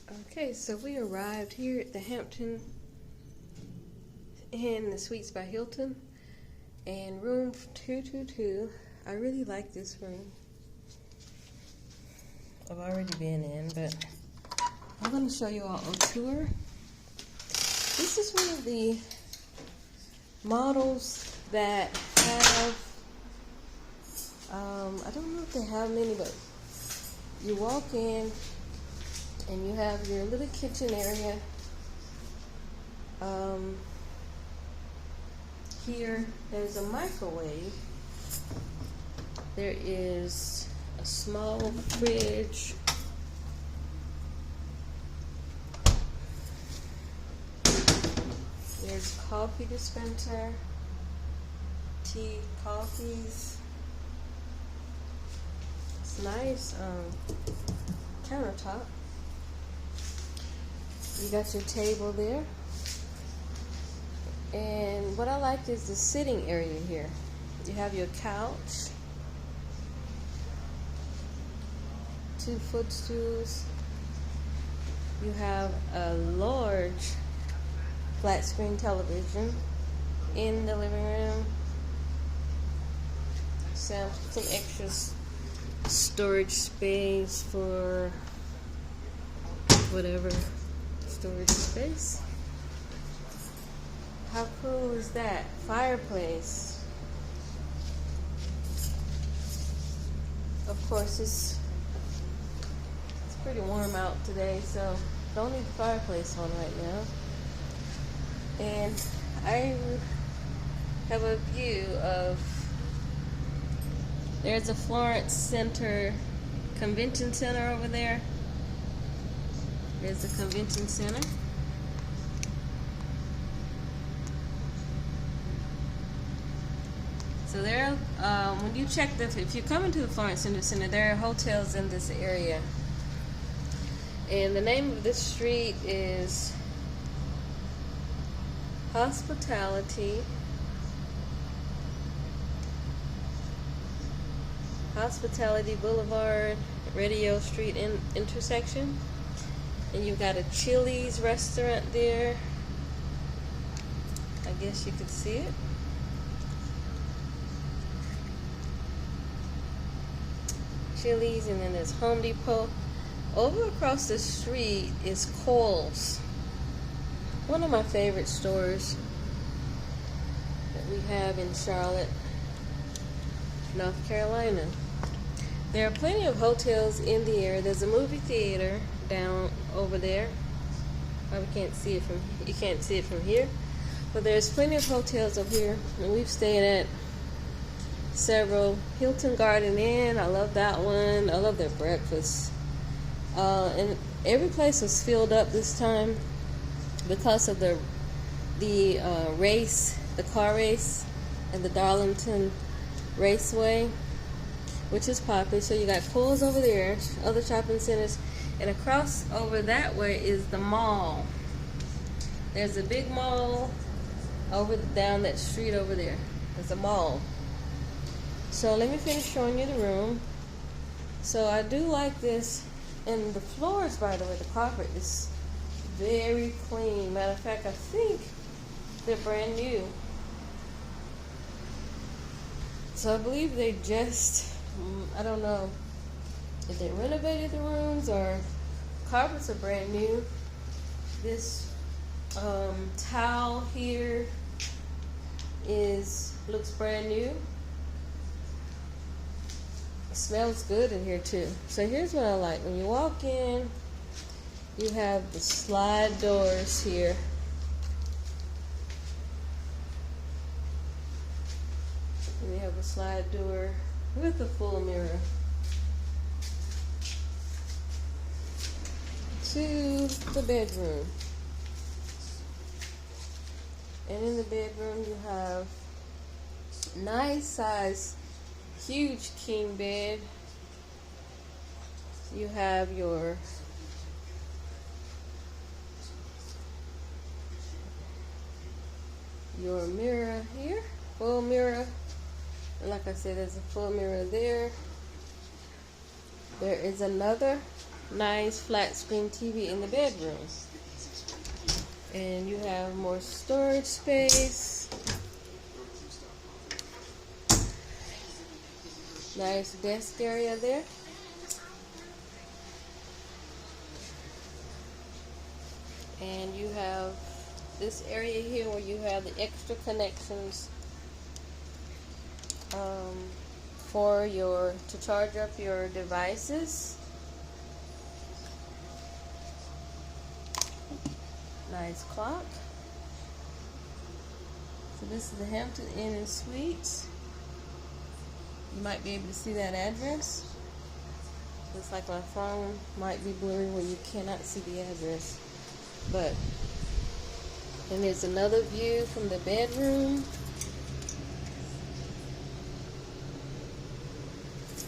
Okay, so we arrived here at the Hampton in the Suites by Hilton, and room 222. I really like this room. I've already been in, but I'm going to show you all a tour. This is one of the models that have, I don't know if they have many, but you walk in and you have your little kitchen area. Here, there's a microwave. There is a small fridge. There's coffee dispenser, tea, coffees. It's nice countertop. You got your table there. And what I like is the sitting area here. You have your couch, 2 footstools. You have a large flat screen television in the living room. Some extra storage space for whatever storage space. How cool is that? Fireplace. Of course, it's pretty warm out today, so don't need the fireplace on right now. And I have a view of, there's a Florence Convention Center over there. There's the convention center. So there, when you check if you come into the Florence Center, there are hotels in this area. And the name of this street is Hospitality Boulevard, Radio Street intersection. And you've got a Chili's restaurant there. I guess you could see it. Chili's, and then there's Home Depot. Over across the street is Kohl's, one of my favorite stores that we have in Charlotte, North Carolina. There are plenty of hotels in the area. There's a movie theater down over there. Probably can't see it from, you can't see it from here, but there's plenty of hotels over here, and we've stayed at several. Hilton Garden Inn, I love that one. I love their breakfast. And every place was filled up this time because of the race, the car race, and the Darlington Raceway, which is popular. So you got Kohl's over there, other shopping centers, and across over that way is the mall. There's a big mall down that street over there. There's a mall. So let me finish showing you the room. So I do like this. And the floors, by the way, the carpet is very clean. Matter of fact, I think they're brand new. So I believe they just, I don't know if they renovated the rooms or carpets are brand new. This towel here looks brand new. Smells good in here too. So here's what I like. When you walk in, you have the slide doors here. And you have a slide door with a full mirror to the bedroom. And in the bedroom you have nice size, huge king bed. You have your mirror here, full mirror. And like I said, there's a full mirror there. There is another nice flat screen TV in the bedroom. And you have more storage space. Nice desk area there. And you have this area here where you have the extra connections to charge up your devices. Nice clock. So this is the Hampton Inn and Suites. You might be able to see that address. Looks like my phone might be blurry where you cannot see the address. But then there's another view from the bedroom.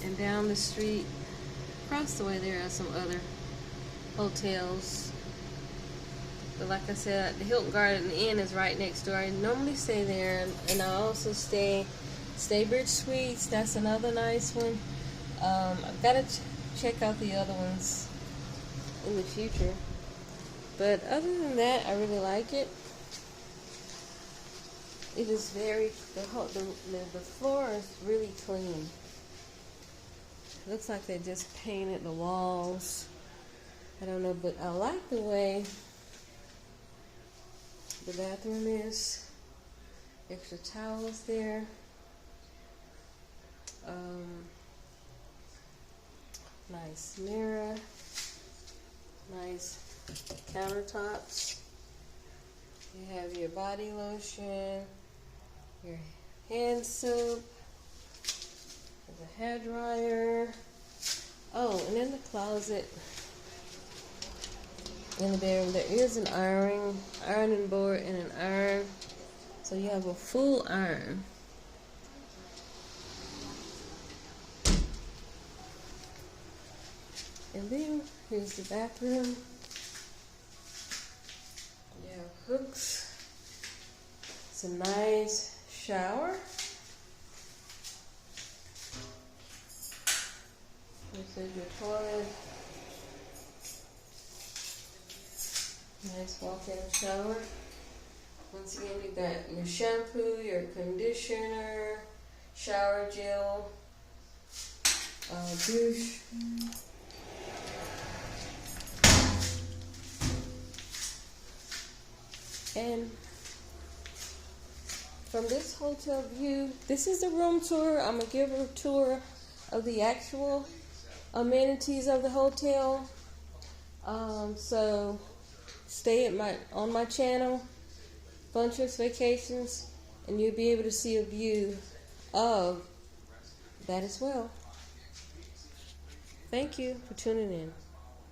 And down the street, across the way, there are some other hotels. But like I said, the Hilton Garden Inn is right next door. I normally stay there, and I also stay Staybridge Suites. That's another nice one. I've got to check out the other ones in the future. But other than that, I really like it. It is very, the floor is really clean. Looks like they just painted the walls. I don't know, but I like the way the bathroom is. Extra towels there. Nice mirror. Nice countertops. You have your body lotion, your hand soap, the hair dryer. Oh, and in the closet in the bedroom there is an ironing board and an iron. So you have a full iron. And then here's the bathroom. You have hooks. It's a nice shower. This is your toilet. Nice walk-in shower. Once again, you got your shampoo, your conditioner, shower gel, douche. And from this hotel view, this is the room tour. I'm going to give a tour of the actual amenities of the hotel. So stay on my channel, Funtress Vacations, and you'll be able to see a view of that as well. Thank you for tuning in.